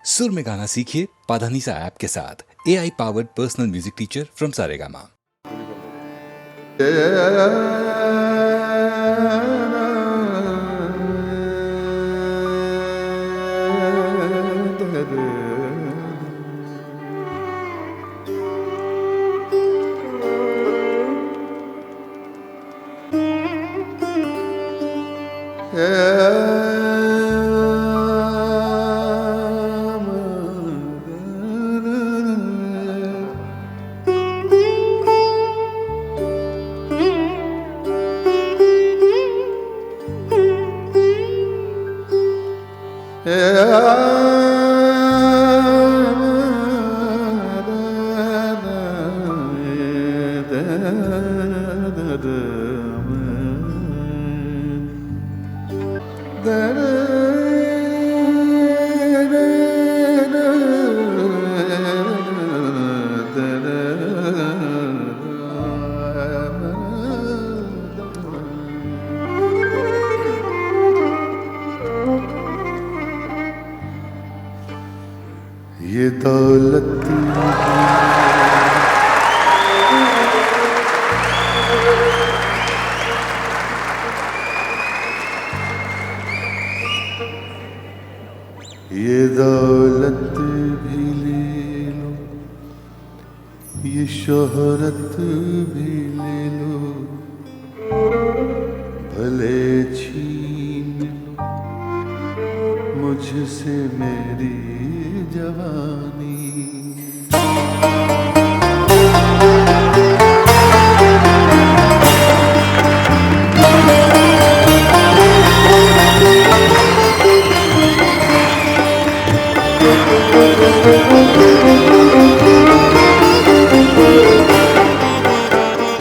सुर में गाना सीखिए पाधानीसा ऐप के साथ। AI powered personal music teacher from Saregama. ये दौलत ये दौलत भी ले लो, ये शोहरत भी ले लो, भले छीन लो मुझसे मेरी जवानी।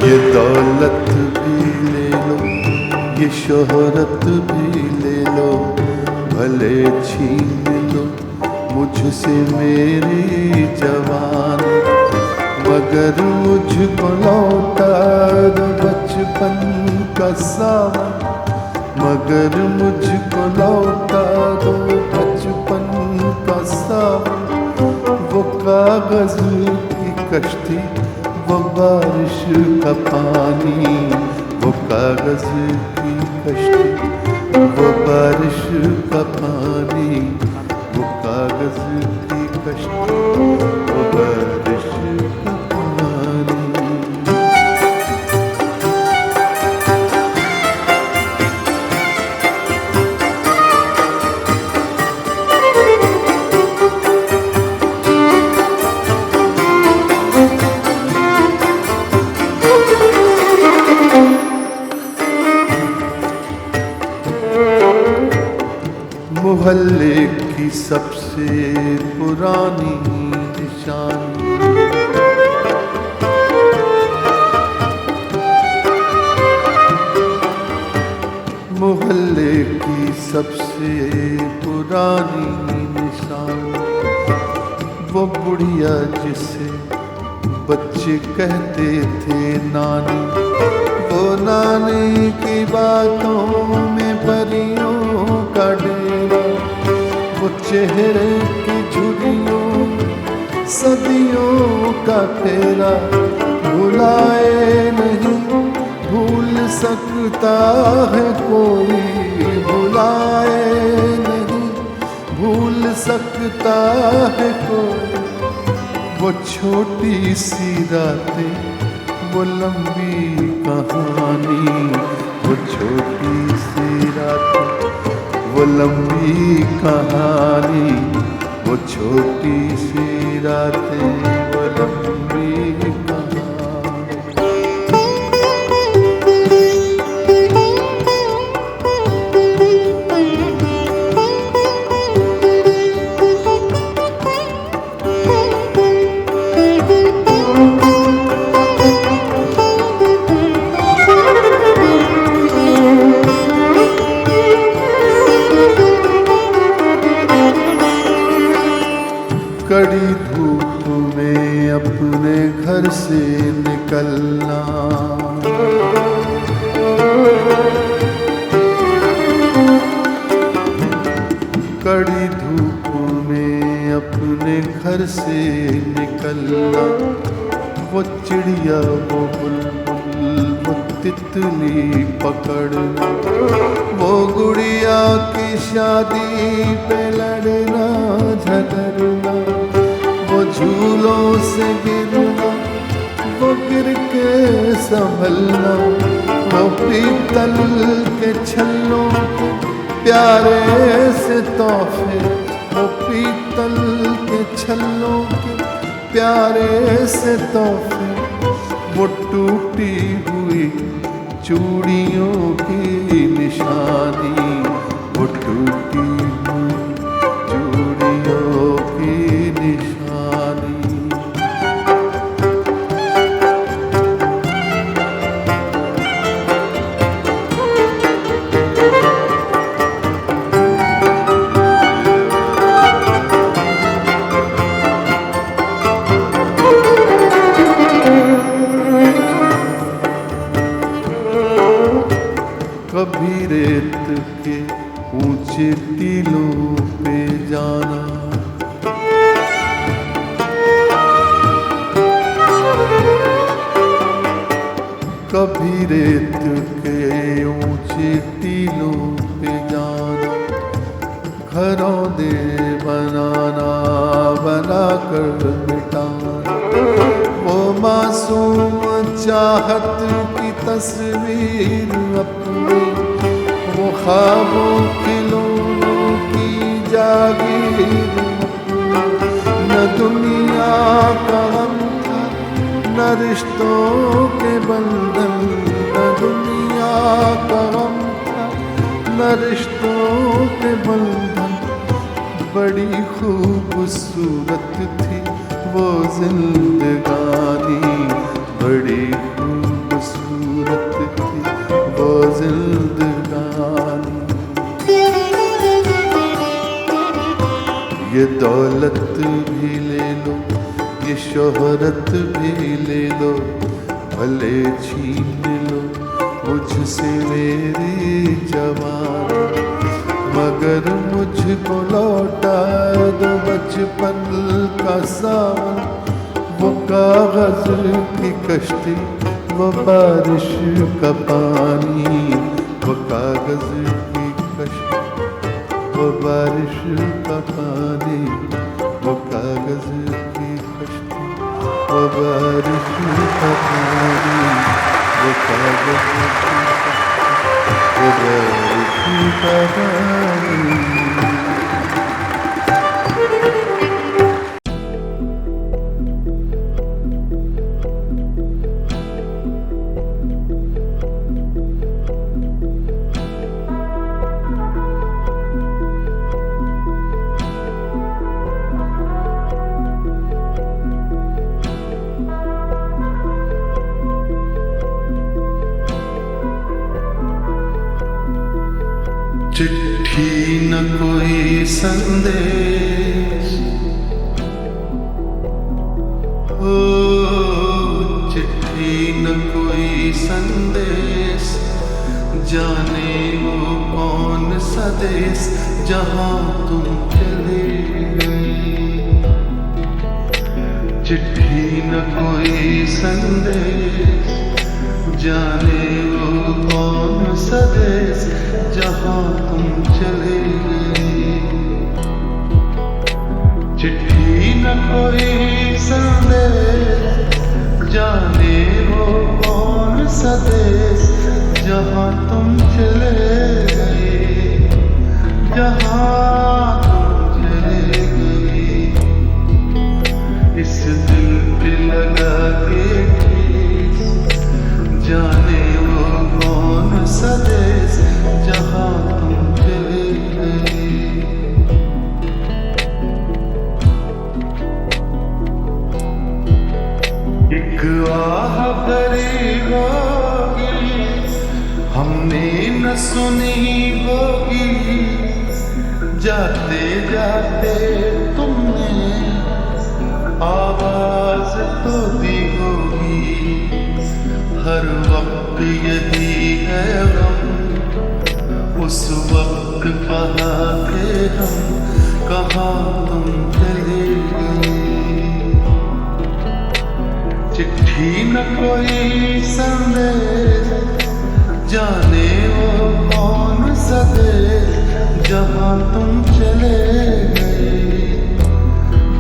ये दौलत भी ले लो, ये शोहरत भी ले लो, भले छीन लो मुझसे मेरी जवान, मगर मुझको लौटा दो बचपन का सावन, मगर मुझको लौटा दो बचपन का सावन। वो कागज की कश्ती, वो बारिश का पानी, वो कागज की कश्ती, वो बारिश का पानी, वो कागज की कश्ती, वो बारिश का पानी। मोहल्ले की सबसे पुरानी निशानी, मोहल्ले की सबसे पुरानी निशानी, वो बुढ़िया जिसे बच्चे कहते थे नानी, वो नानी की बातों में परियों का डेरा, वो चेहरे की झुर्रियों सदियों का फेरा, भुलाए नहीं भूल सकता है कोई, भुलाए नहीं भूल सकता है कोई। वो छोटी सी रातें, वो लंबी कहानी, वो छोटी सी रातें, वो लंबी कहानी, वो छोटी सी रातें, वो लंबी कहानी। कड़ी धूप में अपने घर से निकलना, कड़ी धूप में अपने घर से निकलना, वो चिड़िया वो बुलबुल वो तितली पकड़ना, वो गुड़िया की शादी पे लड़ना झगड़ना, वो झूलों से गिरना, वो गिर के संभलना, वो पीतल के छल्लों के प्यारे से तोहफे, वो पीतल के छल्लों के प्यारे से तोहफे, वो टूटी हुई चूड़ियों की निशानी, वो टूटी हुई चूड़ियों की निशानी। कभी रेत के ऊंचे टीलों पे जाना, कभी रेत के ऊंचे टीलों पे जाना, घरौंदे बनाना बनाकर मिटाना, वो मासूम चाहत की तस्वीर अपनी, वो ख्वाबों खिलौनों की जागीर अपनी, न दुनिया का गम था न रिश्तों के बंधन, न दुनिया का गम था न रिश्तों के बंधन, बड़ी खूबसूरत थी वो जिंदगानी, बड़ी खूबसूरत थी वो जिंदगानी। ये दौलत भी ले लो, ये शोहरत भी ले लो, भले छीन लो मुझसे मेरी जवानी, मगर मुझको लौटा दो बचपन का सावन, वो कागज की कश्ती वो बारिश का पानी, वो कागज की कश्ती वो बारिश का पानी, वो कागज की कश्ती वो बारिश का पानी, वो कागज की कश्ती वो बारिश का पानी। चिट्ठी न कोई संदेश, ओ चिट्ठी न कोई संदेश, जाने वो कौन सा देश जहाँ तुम चले गए। चिट्ठी न कोई संदेश, जाने वो कौन सा देश जहाँ तुम चले गए। चिट्ठी न कोई संदेश, जाने वो कौन सा देश जहाँ तुम चले गए, जहाँ तुम चले गए। इस दिल पे लगा के ठेस, जाने वो कौन सा देश जहाँ तुम चले गए। एक आह भरी होगी हमने न सुनी होगी, जाते जाते तुमने आवाज तो दी होगी। हर वक्त यही है गम, उस वक्त कहाँ थे हम, कहाँ तुम चले भी न कोई संदेश, जाने वो कौन सा देश जहाँ तुम चले गए,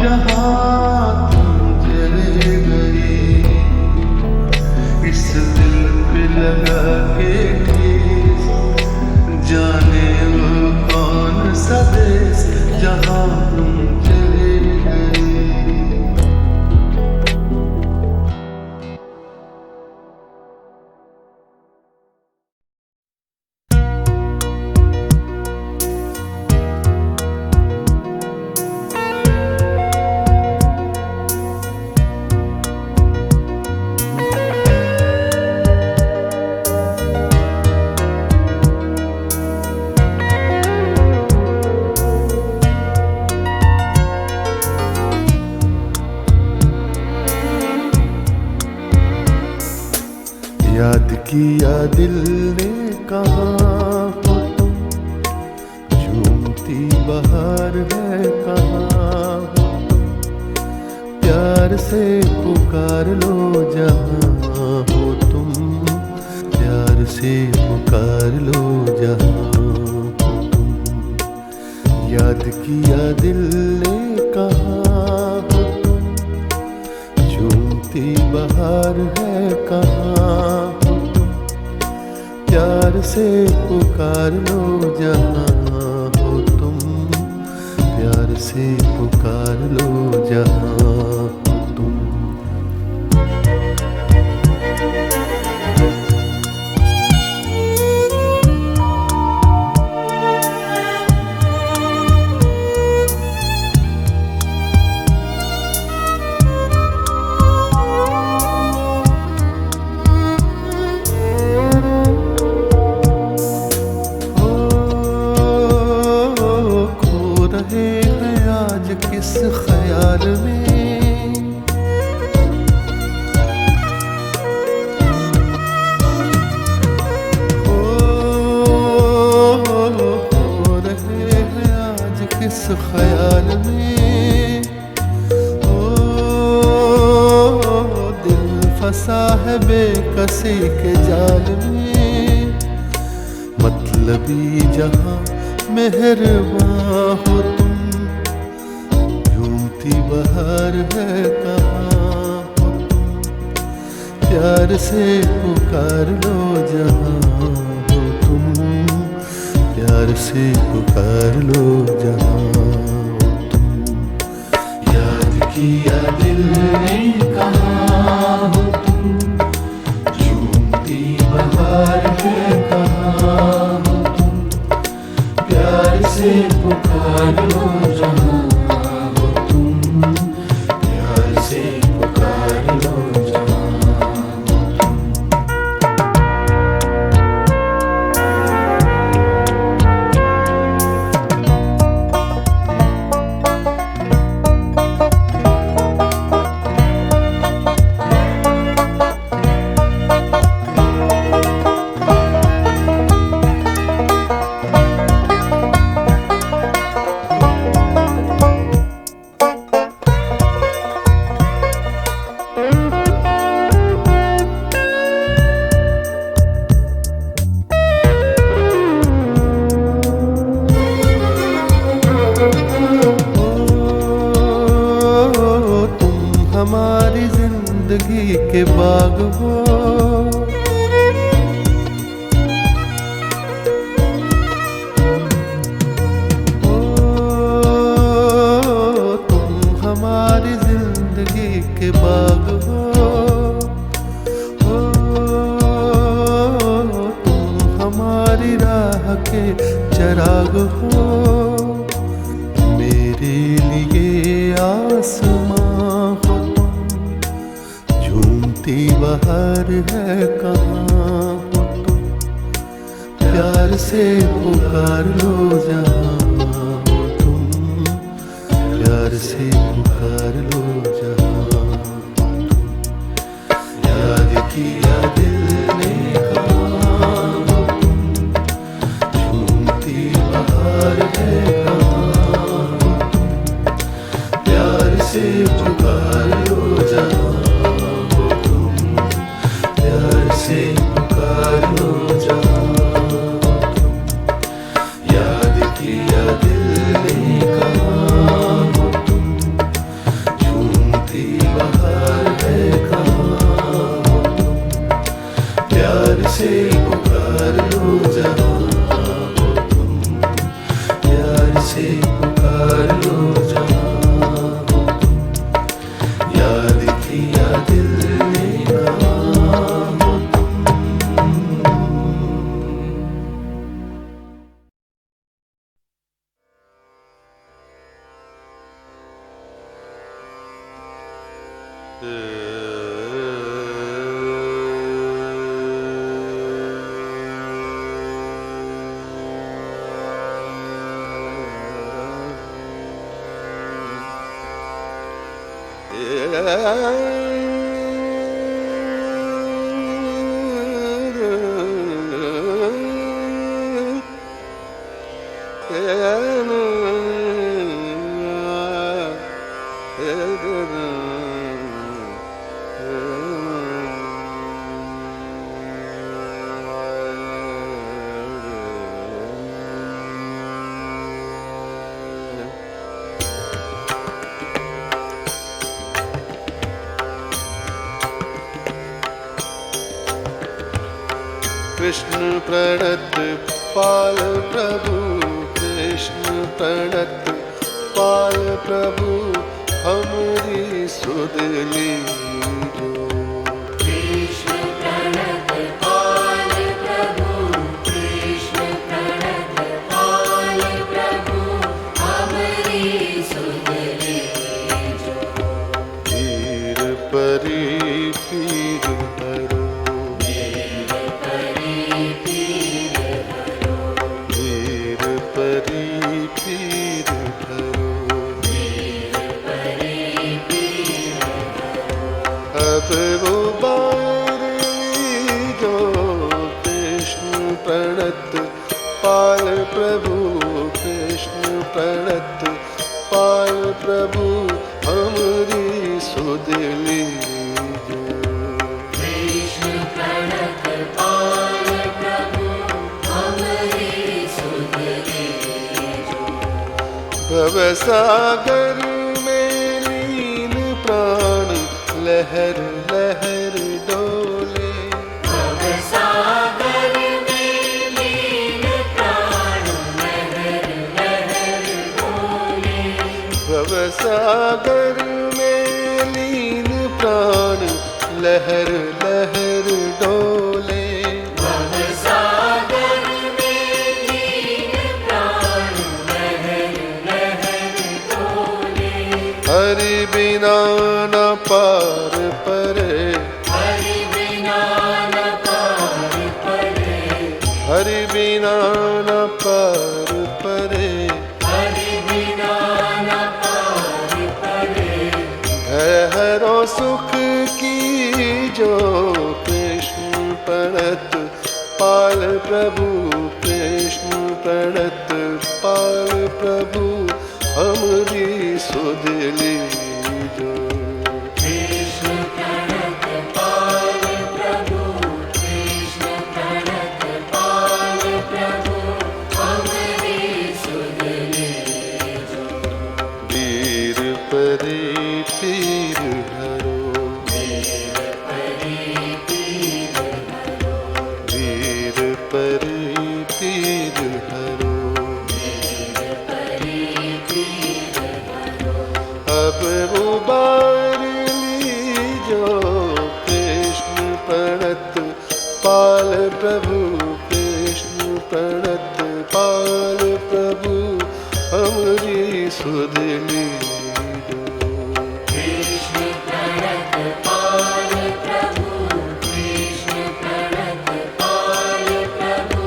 जहाँ तुम चले गए। इस दिल पे लगा के ठेस, जाने वो कौन सा देश जहाँ तुम चले गए। याद किया दिल ने कहाँ हो तुम, झूमती बहार है कहाँ हो तुम, प्यार से पुकार लो जहाँ हो तुम, प्यार से पुकार लो जहाँ हो तुम। याद किया दिल ने कहाँ हो तुम, झूमती बहार है कहाँ हो तुम, प्यार से पुकार लो जहाँ हो तुम, प्यार से पुकार लो जहाँ हो तुम। किस ख्याल में हो रहे हैं आज किस ख्याल में, दिल फंसा है बेकसी के जाल में। मतलबी जहां मेहरबां हो तुम, बहार है कहाँ हो तुम, प्यार से पुकार लो जहाँ हो तुम, प्यार से पुकार लो जहाँ हो तुम। याद किया दिल ने कहाँ हो तुम, झूमती बहार है कहाँ हो तुम, प्यार से पुकार लो जहाँ हमारी जिंदगी के बाग हो, तुम हमारी जिंदगी के बाग हो, तुम हमारी राह के चराग हो। मेरे लिए आसमां हो तुम, झूमती बहार है कहाँ हो तुम, प्यार से पुकार लो जहाँ हो तुम, प्यार से पुकार लो जहाँ हो तुम। याद किया दिल ने कहाँ हो तुम, झूमती बहार है कहाँ हो तुम, प्यार से पुकार लो जहाँ हो तुम, कृष्ण प्रणत पाल प्रभु, कृष्ण प्रणत पाल प्रभु, हमरी सुध लीजो। कृष्ण प्रणत पाल प्रभु, कृष्ण प्रणत पाल प्रभु, हमरी सुध लीजो। पीर परी पीर हरो, अब वो बार लीजो। कृष्ण प्रणत पाल प्रभु, कृष्ण प्रणत पाल प्रभु, हमरी सुध लीजो। कृष्ण प्रणत पाल प्रभु, हमरी सुध लीजो। भवसागर में लीन प्राण लहर लहर डोले, भवसागर में लीन प्राण लहर लहर डोले। भवसागर में लीन प्राण लहर लहर डोले। भवसागर में लीन प्राण लहर लहर डोले। हरि बिना न पार परे, हरि बिना न पार परे, हरि बिना न पार परे। हरि बिना न पार परे। है हरो सुख की जो, कृष्ण प्रणत पाल प्रभु, कृष्ण प्रणत पाल प्रभु, हमरी सुध लीजो। कृष्ण प्रणत पाल प्रभु, कृष्ण प्रणत पाल प्रभु, हमरी सुध लीजो। वीर परी पीर हरो, वीर परी पीर हरो, वीर परी पीर हरो। वीर परी पीर हरो। अब वो बार लीजो। कृष्ण प्रणत पाल प्रभु, कृष्ण प्रणत पाल प्रभु, हमरी सुध लीजो। कृष्ण प्रणत पाल प्रभु, कृष्ण प्रणत पाल प्रभु,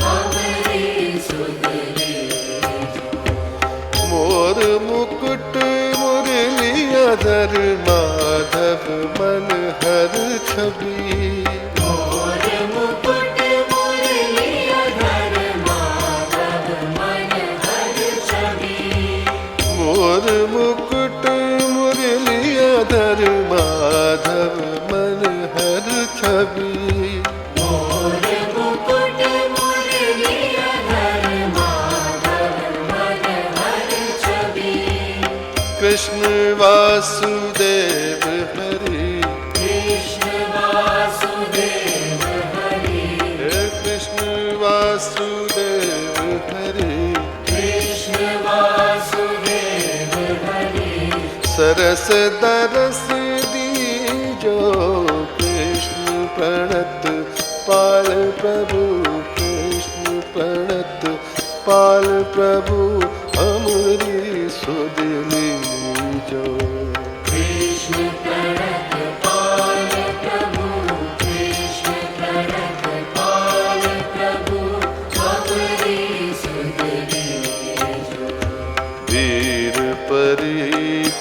हमरी सुध लीजो। मोर मुकुट मुरलियाधर, माधव मन हर छवि। मोर मुकुट मुरलियाधर, माधव मन हर छवि। मोर मुकुट मुरलियाधर, माधव मन हर छवि। मोर मुकुट मुरलियाधर, माधव मन हर छवि। कृष्ण वासुदेव हरि, कृष्ण वासुदेव हरि, कृष्ण वासुदेव हरि। कृष्ण वासुदेव हरि। सरस दरस दीजो। कृष्ण प्रणत पाल प्रभु, कृष्ण प्रणत पाल प्रभु, हमरी सुध लीजो। कृष्ण प्रणत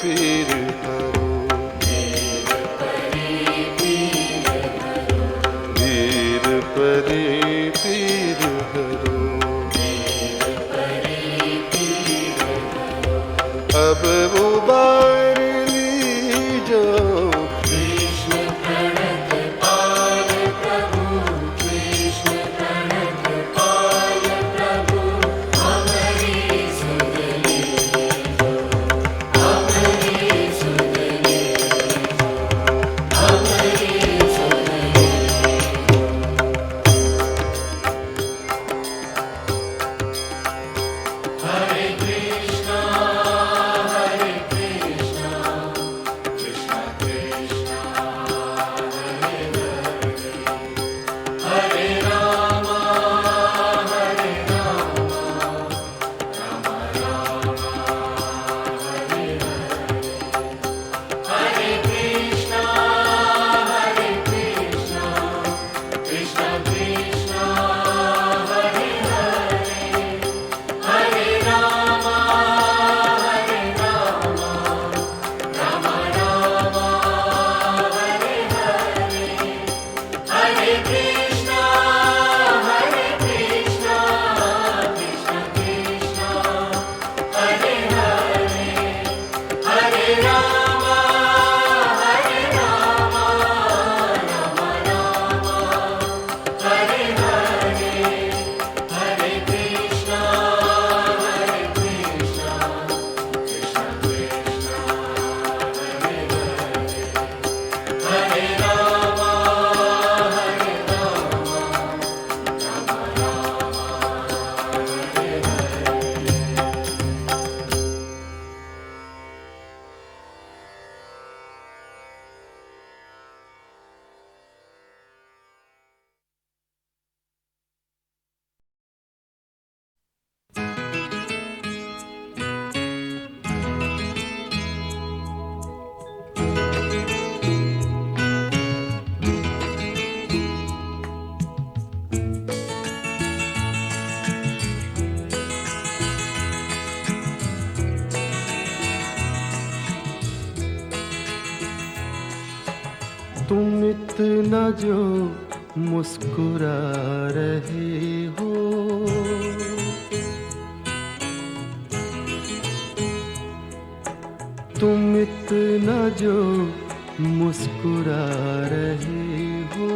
पीर हरो वीर परी पीर हरो अब उबार लीजो कृष्ण प्रणत पाल प्रभु कृष्ण प्रणत पाल प्रभु हमारी सुध लीजो हमारी सुध लीजो हमारी सुध लीजो हरे कृष्णा कृष्णा कृष्णा हरे हरे हरे राम हरे राम राम राम हरे हरे हरे कृष्णा कृष्णा कृष्णा हरे हरे हरे राम राम राम हरे हरे हरे कृष्णा कृष्णा कृष्णा हरे हरे हरे राम राम राम हरे हरे हरे कृष्णा कृष्णा कृष्णा हरे हरे हरे राम तुम इतना जो मुस्कुरा रहे हो तुम इतना जो मुस्कुरा रहे हो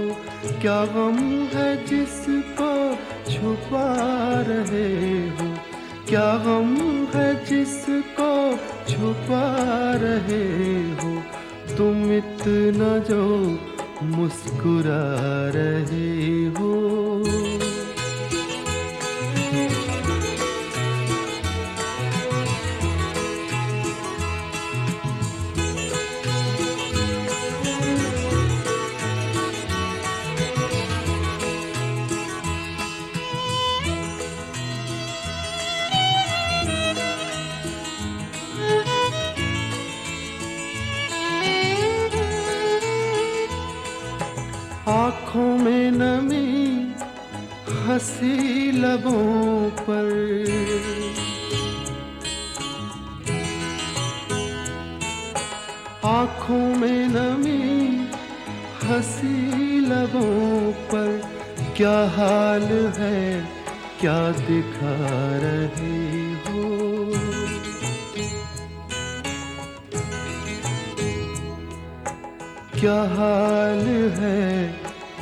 क्या गम है जिसको छुपा रहे हो क्या गम है जिसको छुपा रहे हो तुम इतना जो मुस्कुरा रहे हो आँखों में नमी हंसी लबों पर आँखों में नमी हंसी लबों पर क्या हाल है क्या दिखा रहे हो क्या हाल है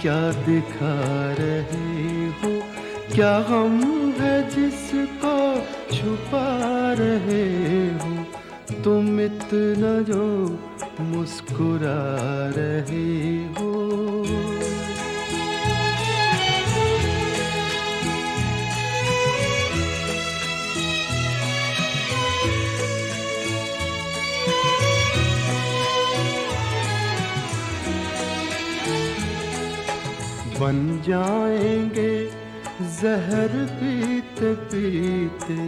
क्या दिखा रहे हो क्या गम है जिसको छुपा रहे हो तुम इतना जो मुस्कुरा रहे हो बन जाएंगे जहर पीते पीते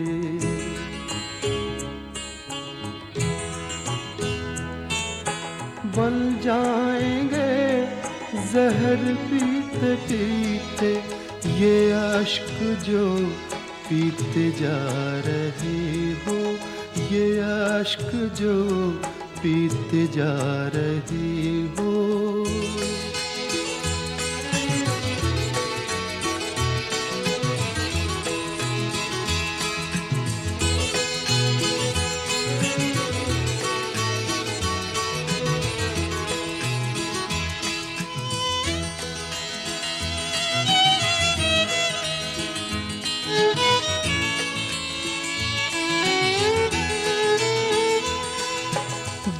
बन जाएंगे जहर पीते पीते ये अश्क जो पीते जा रहे हो ये अश्क जो पीते जा रही हो,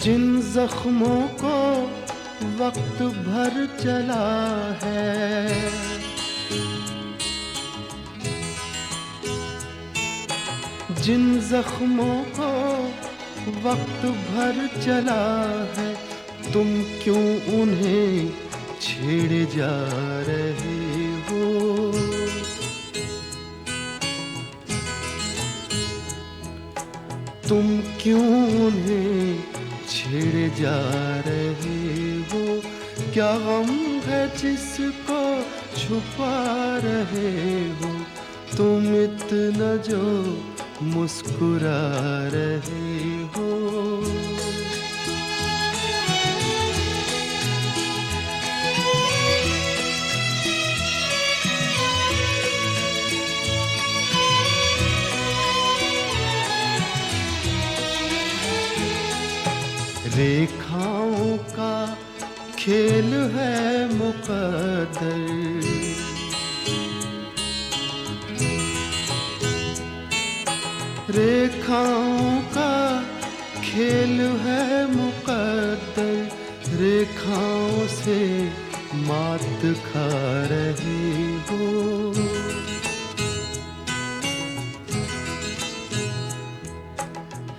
जिन जख्मों को वक्त भर चला है, जिन जख्मों को वक्त भर चला है, तुम क्यों उन्हें छेड़े जा रहे हो। तुम क्यों उन्हें छेड़े जा रहे हो। क्या गम है जिसको छुपा रहे हो, तुम इतना जो मुस्कुरा रहे हो। रेखाओं का खेल है मुकद्दर, रेखाओं का खेल है मुकद्दर, रेखाओं से मात खा रही हो।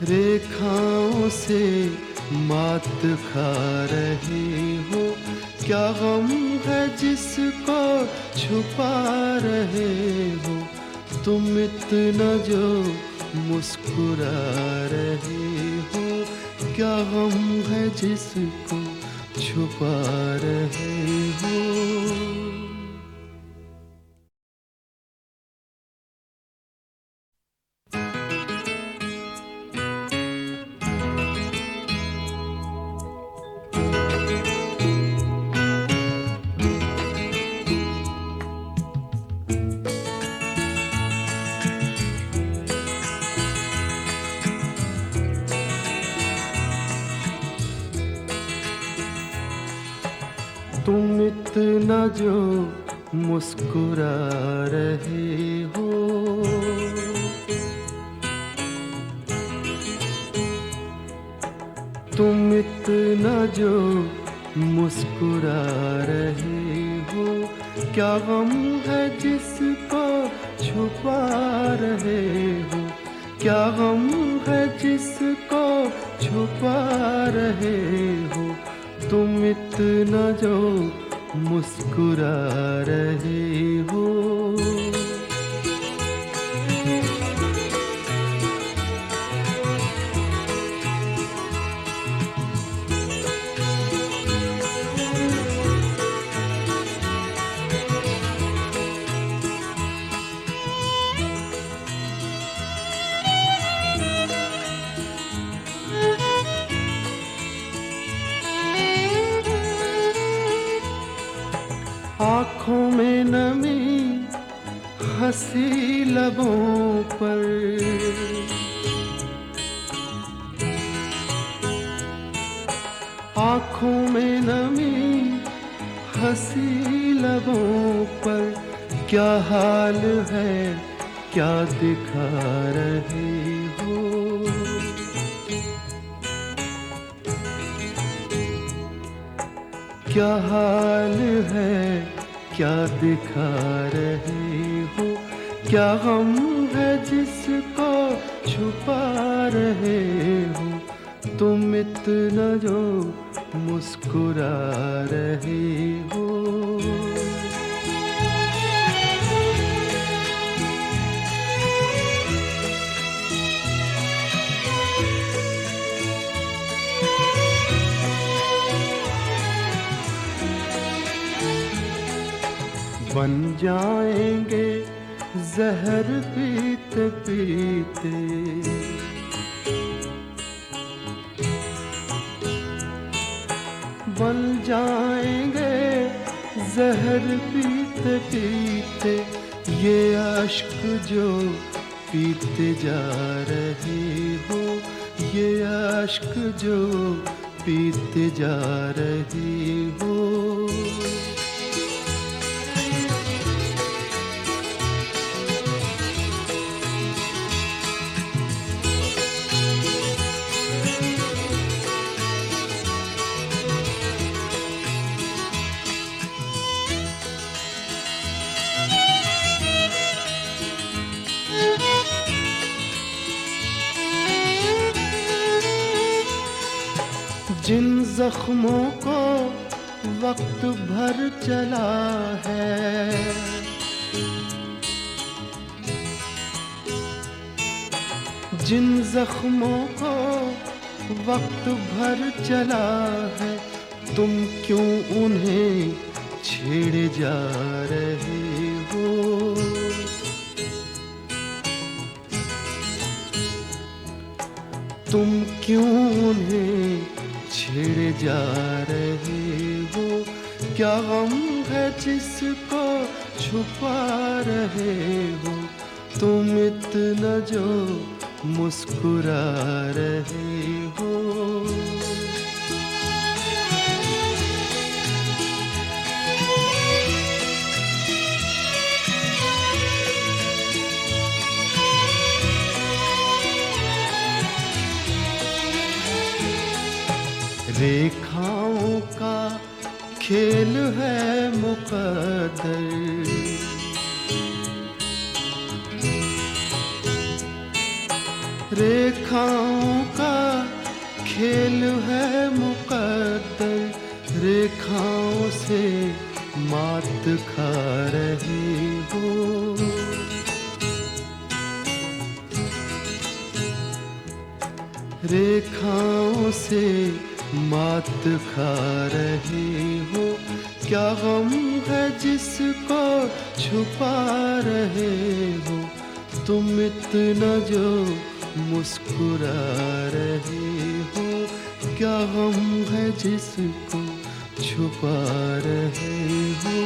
रेखाओं से मात खा रही हो। क्या गम है जिसको छुपा रहे हो, तुम इतना जो मुस्कुरा रहे हो। क्या गम है जिसको छुपा रहे हो। तुम इतना जो मुस्कुरा रहे हो। तुम इतना जो मुस्कुरा रहे हो। क्या गम है जिसको छुपा रहे हो। क्या गम है जिसको छुपा रहे हो। तुम इतना जो मुस्कुरा रहे हो। आँखों में नमी हंसी लबों पर, आँखों में नमी हंसी लबों पर। क्या हाल है क्या दिखा रहे हो। क्या हाल है क्या दिखा रहे हो। क्या गम है जिसको छुपा रहे हो। तुम इतना जो मुस्कुरा रहे हो। बन जाएंगे जहर पीते पीते, बन जाएंगे जहर पीते पीते, ये अश्क जो पीते जा रहे हो, ये अश्क जो पीते जा रहे हो। जिन जख्मों को वक्त भर चला है, जिन जख्मों को वक्त भर चला है, तुम क्यों उन्हें छेड़े जा रहे हो। तुम क्यों उन्हें छेड़े जा रहे हो। क्या गम है जिसको छुपा रहे हो, तुम इतना जो मुस्कुरा रहे हो। रेखाओं का खेल है मुकद्दर, रेखाओं का खेल है मुकद्दर, रेखाओं से मात खा रहे हो। रेखाओं से मात खा रहे हो। क्या गम है जिसको छुपा रहे हो, तुम इतना जो मुस्कुरा रहे हो। क्या गम है जिसको छुपा रहे हो।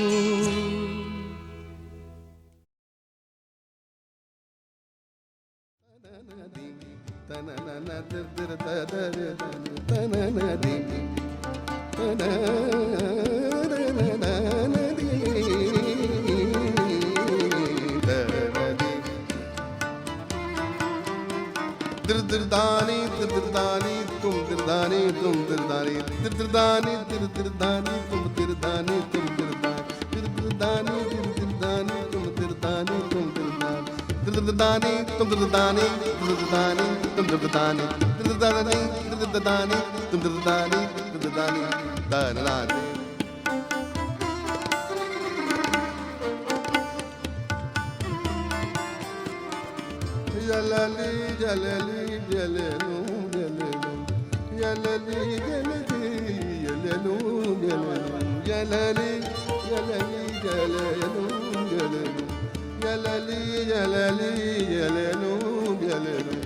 दिरदानी दिरदानी तुम दिरदानी तुम दिरदानी दिरदानी दिरदानी तुम दिरदानी तुम दिरदानी दिरदानी तुम दिरदानी तुम दिरदानी दिरदानी तुम दिरदानी दिरदानी तुम दिरदानी दिरदानी दिरदानी तुम दिरदानी दिरदानी दानानी। Jalali, jalali, jalelu, jalelu, jalali, jalali, jalelu, jalelu, jalali, jalali, jalelu, jalelu, jalali, jalali, jalelu, jalelu,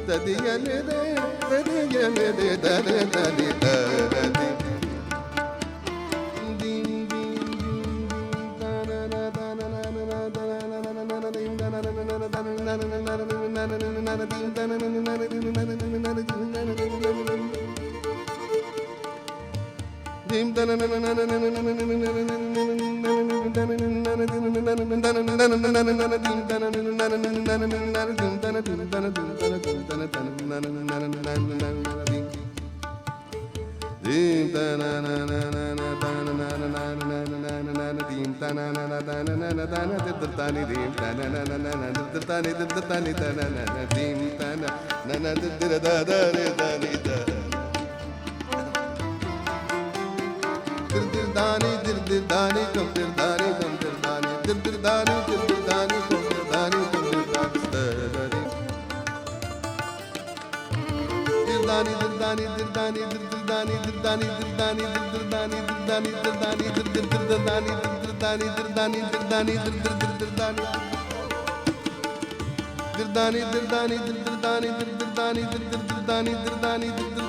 tadi jalede, tadi jalede, tadi tadi tadi. Dirdani, dirdani, tum dirdani, tum dirdani, dirdani, dirdani, tum dirdani, tum dirdani. Dirdani, dirdani, dirdani, dirdani, dirdani, dirdani, dirdani, dirdani, dirdani, dirdani, dirdani, dirdani, dirdani, dirdani. Dirdani, dirdani, dirdani, dirdani, dirdani, dirdani, dirdani, dirdani.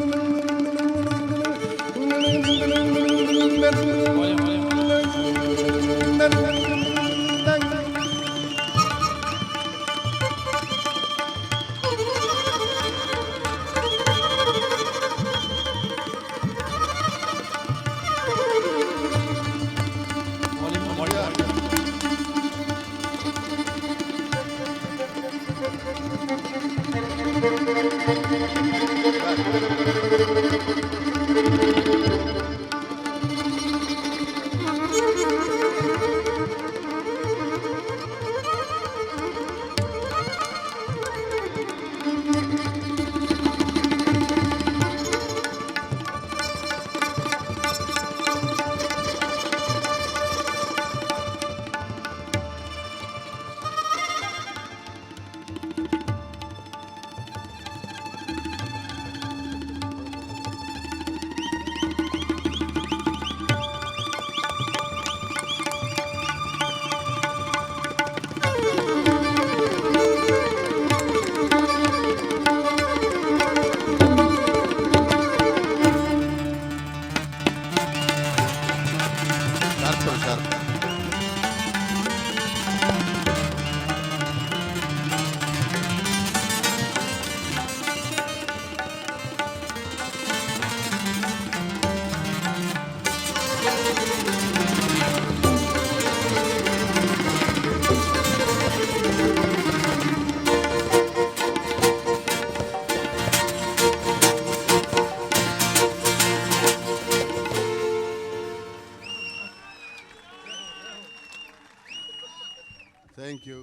Thank you.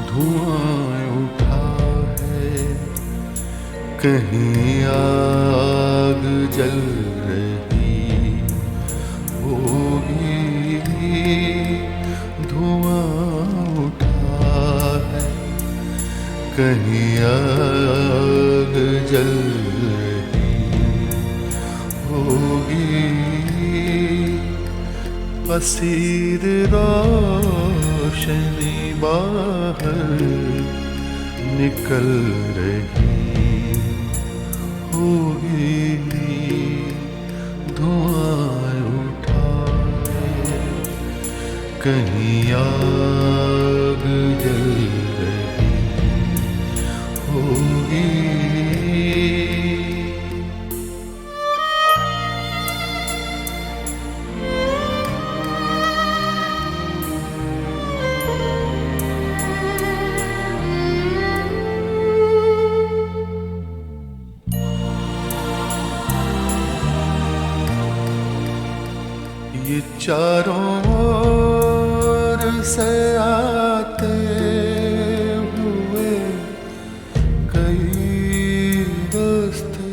धुआं उठा है, कहीं आग जल रही होगी। धुआं उठा है, कहीं आग जल रही होगी। असीर रोशनी बाहर निकल रही होगी। धुआं उठा है, कहीं आग जल रही होगी। ये चारों ओर से आते हुए कई रास्ते,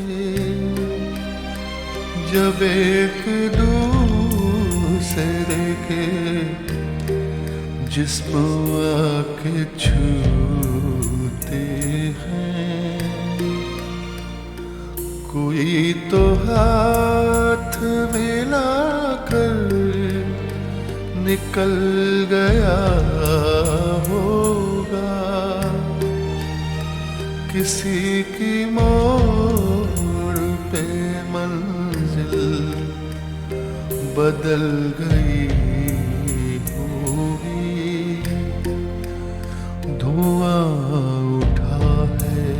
जब एक दूसरे के जिस्म आके छूते हैं, कोई तो हाथ मिला कर निकल गया होगा, किसी की मोड़ पे मंजिल बदल गई होगी। धुआं उठा है,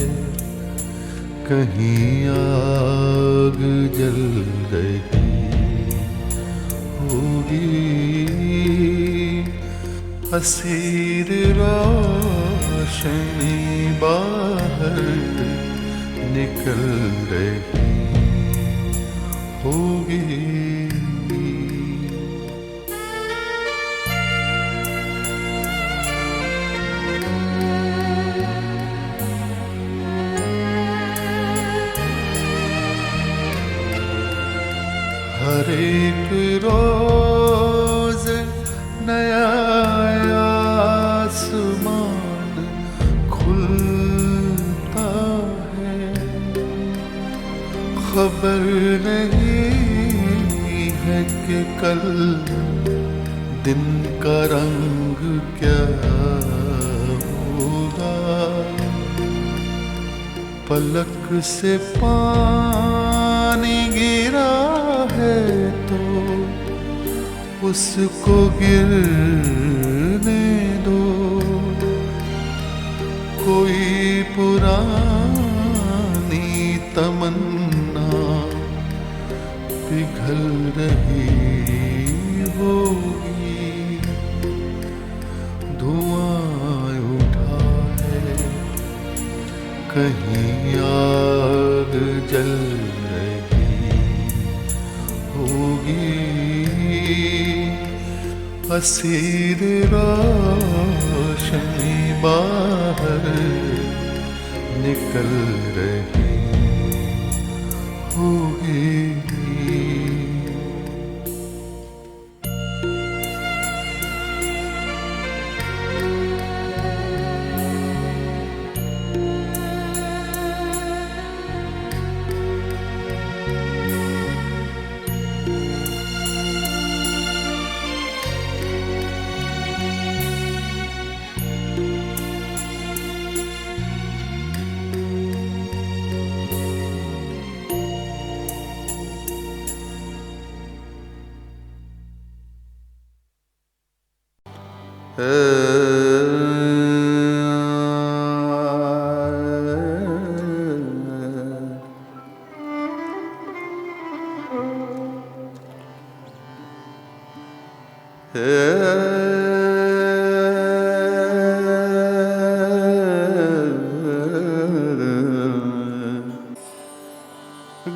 कहीं आग जल रही होगी, असीर रोशनी बाहर निकल रही होगी। हर एक रोज नया आसमान खुलता है, खबर नहीं है कि कल दिन का रंग क्या होगा। पलक से पानी गिरा है तो उसको गिरने दो, कोई पुरानी तमन्ना पिघल रही होगी। धुआं उठा है, कहीं आग जल रही होगी, असीर रोशनी बाहर निकल रही होगी।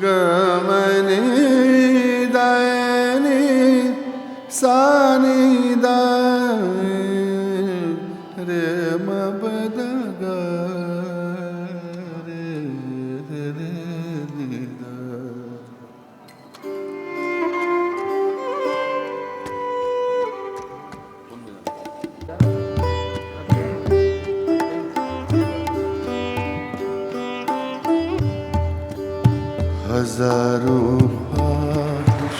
गमनी दानी सानी रे मबदग रे रे रे दा। हजारों ख्वाहिश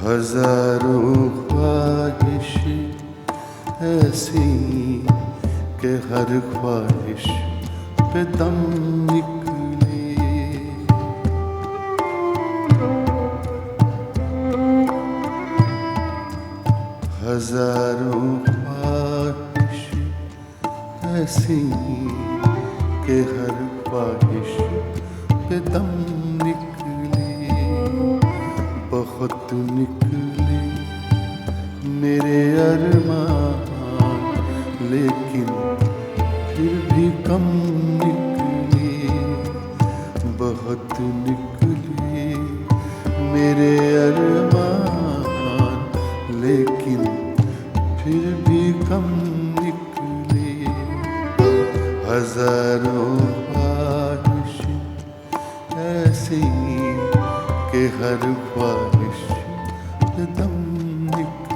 हजारों ख्वाहिश ऐसी कि हर ख्वाहिश पे दम निकले। हजारों ख्वाहिश ऐसी कि हर ख्वाहिश पे दम निकले। बहुत निकले मेरे अरमान, लेकिन फिर भी कम निकले। बहुत निकले मेरे अरमान, लेकिन फिर भी कम निकले। हजारों ख्वाहिश ऐसी कि हर ख्वाहिश पे दम निकले।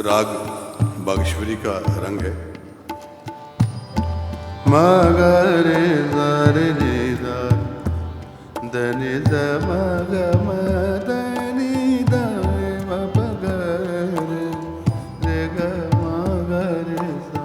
राग बागेश्वरी का रंग है। मगरे रे दा दनि द मग मदनि द म पगरे रे ग मगरे सा।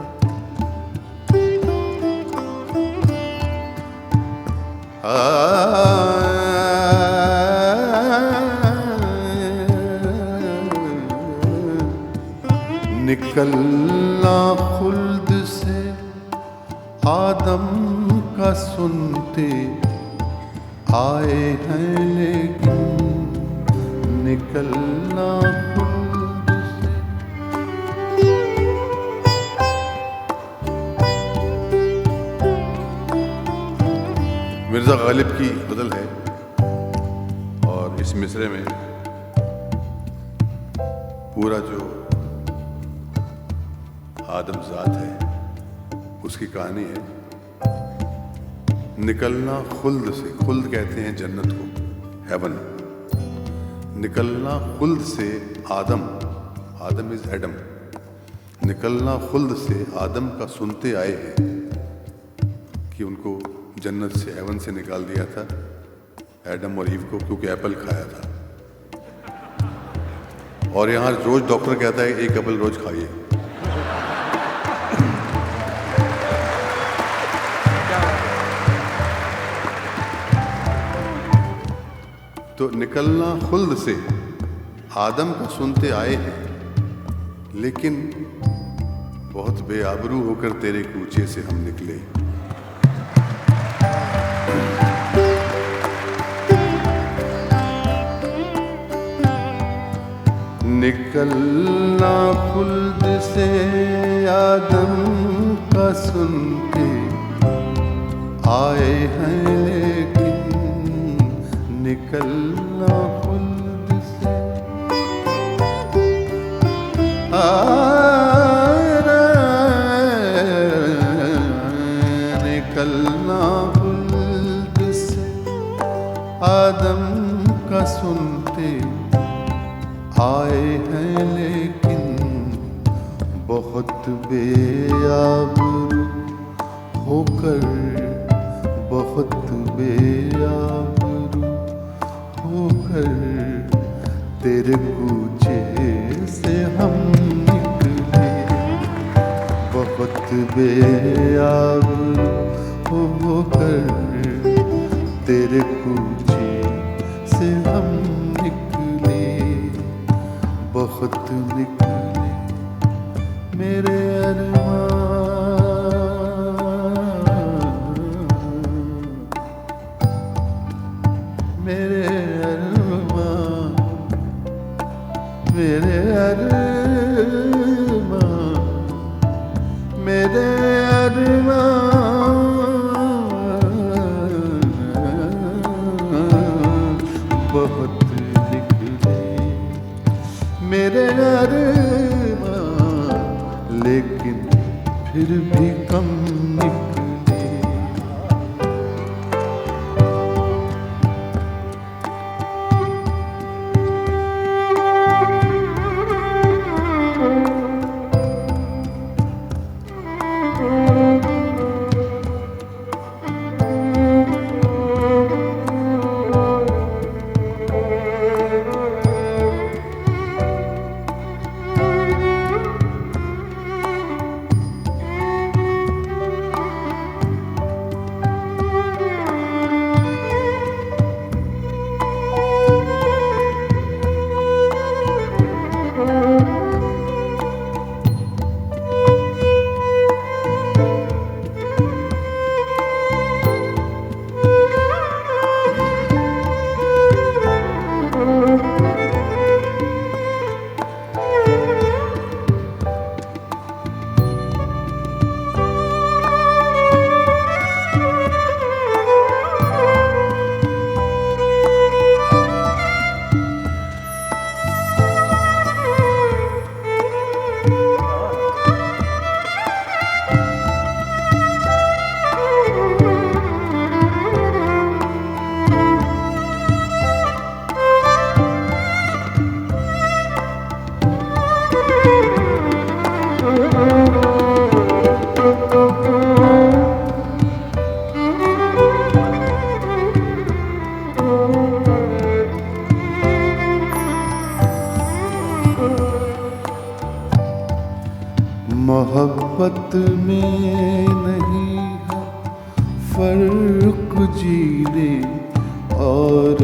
निकलना खुल्द से आदम का सुनते आए हैं, लेकिन निकलना खुल्द से। मिर्जा गालिब की गजल है और इस मिसरे में पूरा जो आदमजात है उसकी कहानी है। निकलना खुल्द से, खुल्द कहते हैं जन्नत को, हेवन। निकलना खुल्द से आदम, आदम इज एडम। निकलना खुल्द से आदम का सुनते आए हैं कि उनको जन्नत से, हेवन से निकाल दिया था एडम और ईव को, क्योंकि एप्पल खाया था। और यहाँ रोज डॉक्टर कहता है एक एप्पल रोज खाइए। तो निकलना खुल्द से आदम का सुनते आए हैं, लेकिन बहुत बेआबरू होकर तेरे कूचे से हम निकले। निकलना खुल्द से आदम का सुनते आए हैं, लेकिन निकलना खुल्द से निकलना खुल्द से आदम का सुनते आए हैं, लेकिन बहुत बेआबरू होकर, बहुत बेआबरू होकर तेरे कूचे से हम निकले। बहुत बेआबरू होकर तेरे कूचे से हम निकले, बहुत निकले मेरे अरमान, मेरे अरमान, मेरे अरमान, मेरे अरमान बहुत निकले मेरे अरमान, लेकिन मोहब्बत में नहीं है फर्क जीने और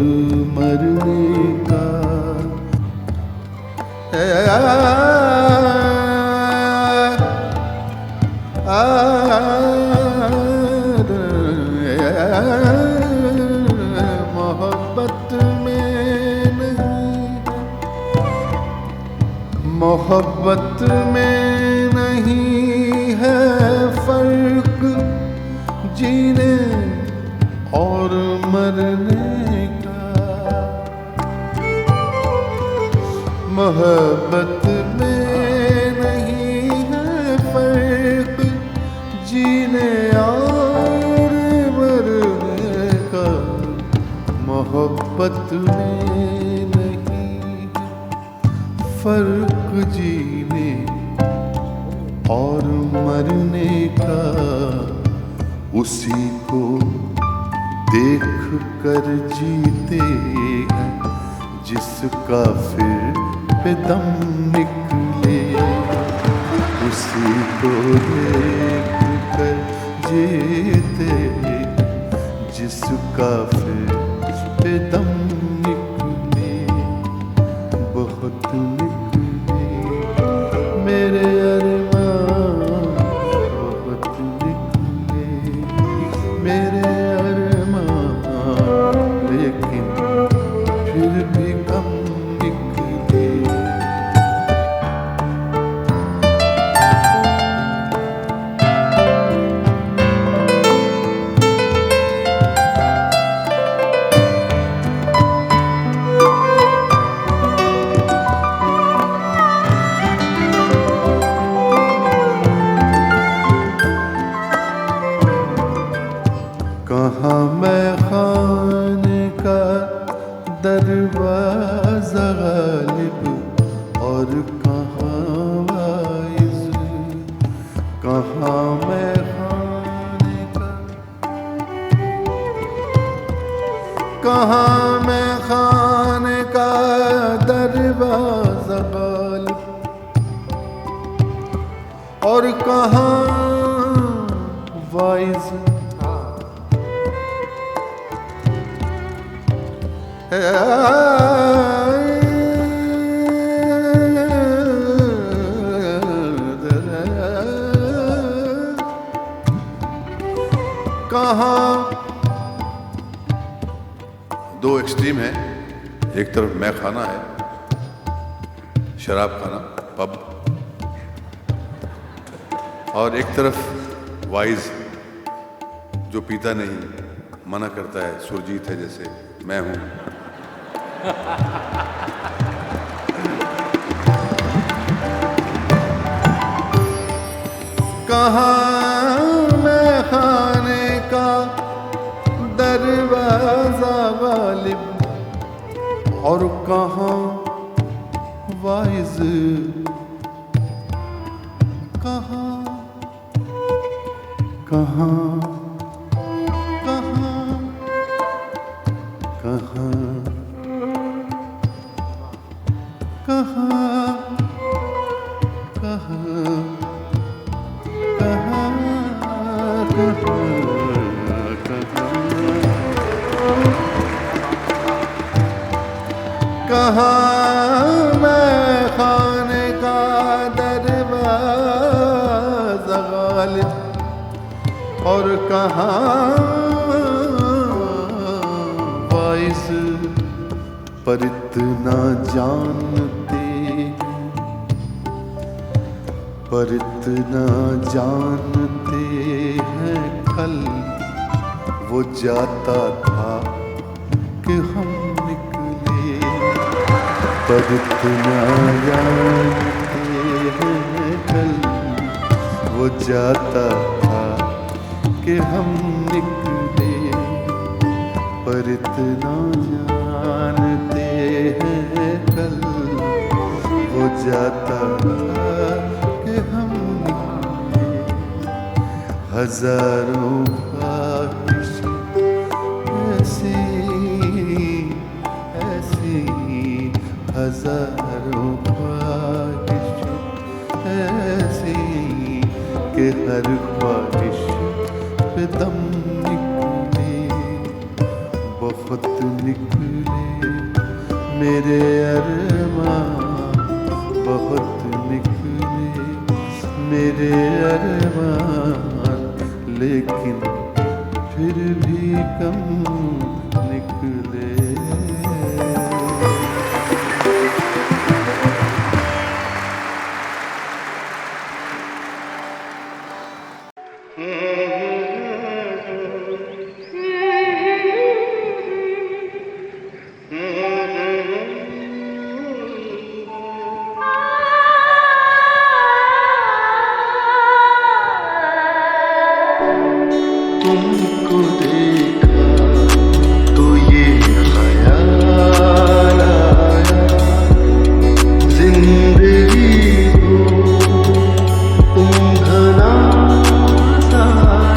मरने का। मोहब्बत में नहीं, मोहब्बत में नहीं है फर्क जीने और मरने का। मोहब्बत में नहीं है फर्क जीने और मरने का। मोहब्बत में नहीं फर्क जीने और मरने का। उसी को देख कर जीते हैं जिसका फिर पे दम निकले। उसी को देख कर जीते हैं जिसका फिर पे दम निकले। बहुत निकले मेरे अरमान, बहुत निकले मेरे अरमान, लेकिन फिर भी कम निकले। कहाँ मैं खाने का दरवाज़ा गालिब और कहाँ वाइज़। कहाँ मैं खाने का, कहाँ मैं खाने का दरवाज़ा गालिब और कहाँ वाइज़। कहाँ दो एक्सट्रीम है, एक तरफ मैं खाना है, शराब खाना, पब, और एक तरफ वाइज जो पीता नहीं, मना करता है, सुरजीत है जैसे मैं हूं। कहाँ मैं खाने का दरवाज़ा गालिब और कहाँ वाइज। कहाँ कहाँ कहाँ कहाँ कहाँ कहाँ कहाँ मैं खाने का दरवाज़ा गालिब और कहाँ वाइस। पर इतना जानते पर इतना जानते हैं कल वो जाता था कि हम निकले। पर इतना जानते हैं कल वो जाता था कि हम निकले। पर इतना जानते हैं कल वो जाता था कि हम निकले। हजारों ख्वाहिश ऐसी ऐसी, हजारों ख्वाहिश ऐसी हर ख्वाहिश पे दम निकले, बहुत निकले मेरे अरमां, बहुत निकले मेरे अरमां, लेकिन फिर भी कम निकले। तुमको देखा तो ये ख्याल आया, जिंदगी को तुम घना साया।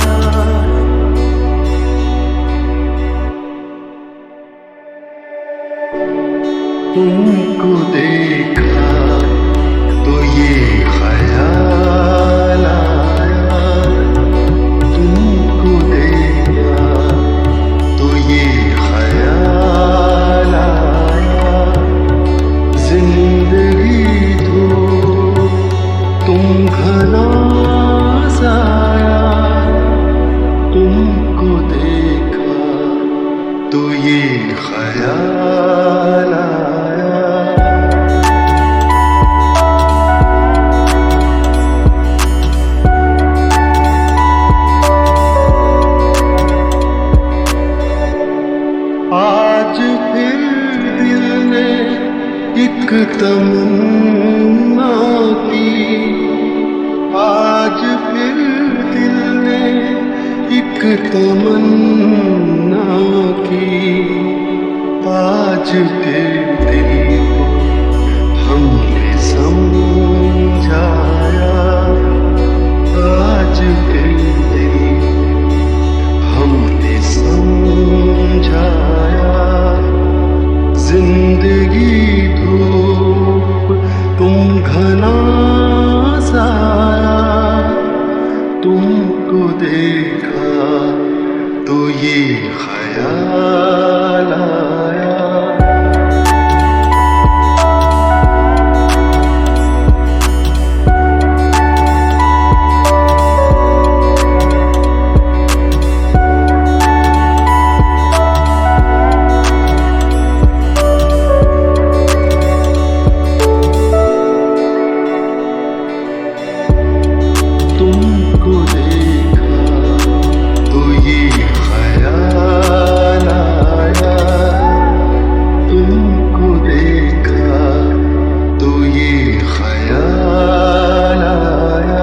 तुमको देखा तो ये ख्याल आया, तुमको देखा तो ये ख्याल आया, जिंदगी तो तुम घना साया। तुमको देखा तो ये ख्याल आया। आज फिर दिल ने एक तमन्ना की, आज फिर दिल ने एक तमन्ना की, आज फिर दिल को हमने समझाया, आज फिर दिल हमने समझाया, जिंदगी धूप तुम घना साया। तुमको देखा तो ये ख्याल आया। तुमको देखा तो ये ख्याल आया, तुमको देखा तो ये ख्याल आया।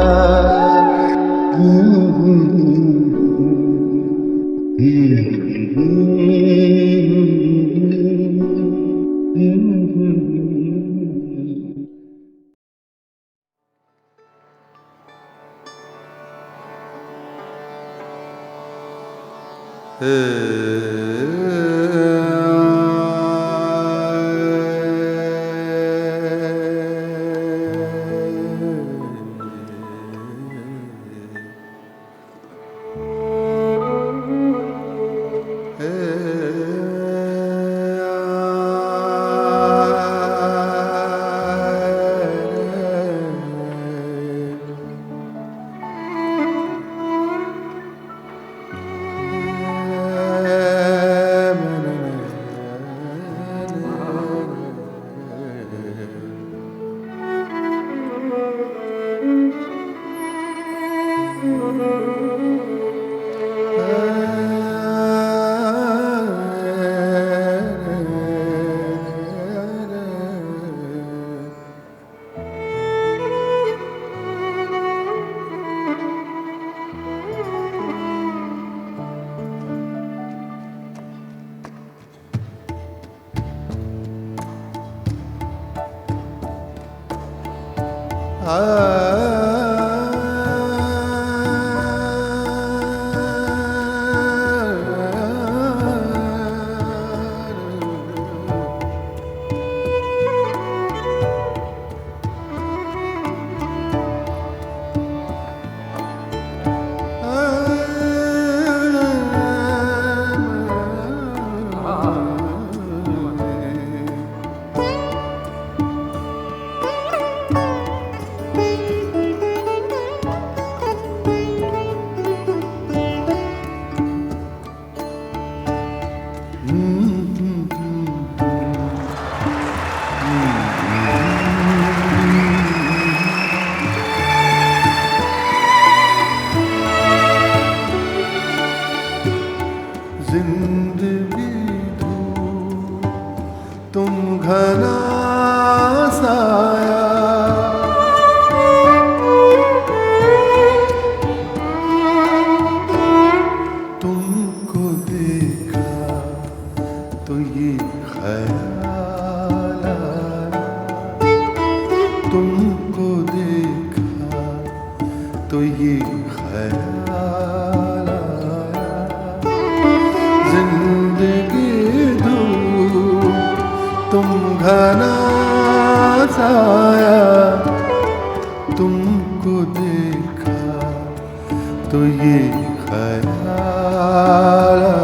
जिंदगी धूप तुम घना साया, तुमको देखा तो ये ख्याल आया, तुमको देखा तो ये ख्याल आया, जिंदगी धूप तुम घना साया, तुमको देखा तो ये ख्याल आया।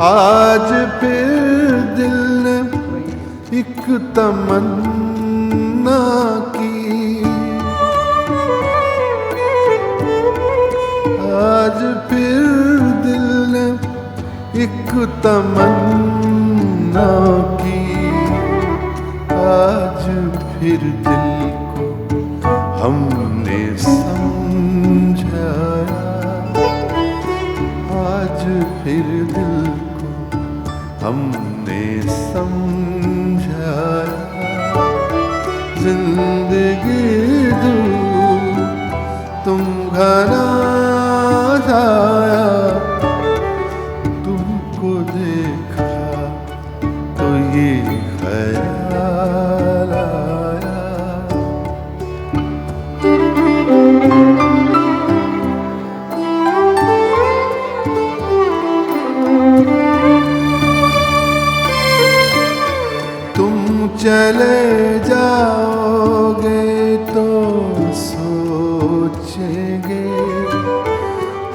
आज फिर दिल ने एक तमन्ना की, आज फिर दिल ने एक तमन्ना की, आज फिर दिल को हमने समझाया, आज फिर दिल को हमने समझाया, जिंदगी दूर तुम घना साया, तुमको देखा तो ये ख्याल आया। तुम चले जाओगे तो सोचेंगे,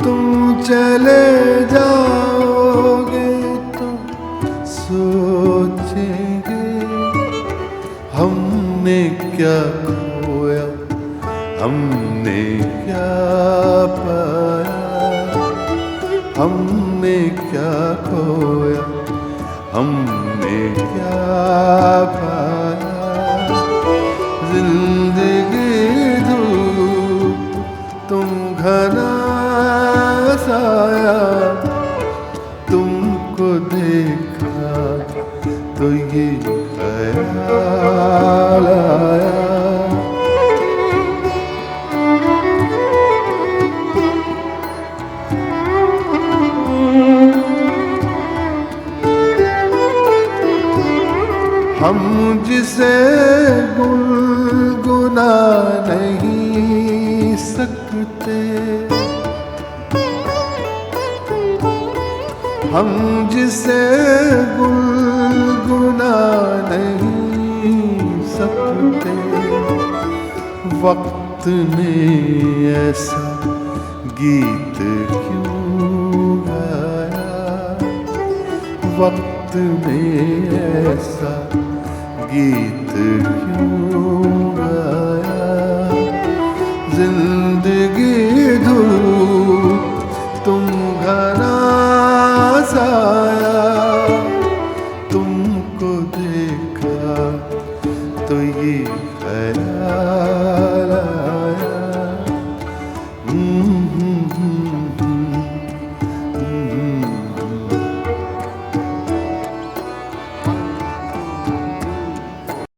तुम चले जाओगे तो सोचेंगे, हमने क्या खोया हमने क्या पाया, हमने क्या खोया हमने क्या पाया, जिंदगी धूप तुम घना साया, तुमको देखा तो ये ख्याल आया। हम जिसे गुनगुना नहीं सकते, हम जिसे गुनगुना नहीं सकते, वक्त ने ऐसा गीत क्यों गाया, वक्त ने ऐसा गीत क्यों गाया, जिंदगी धूप तुम घना साया, तुमको देखा तो ये ख्याल आया।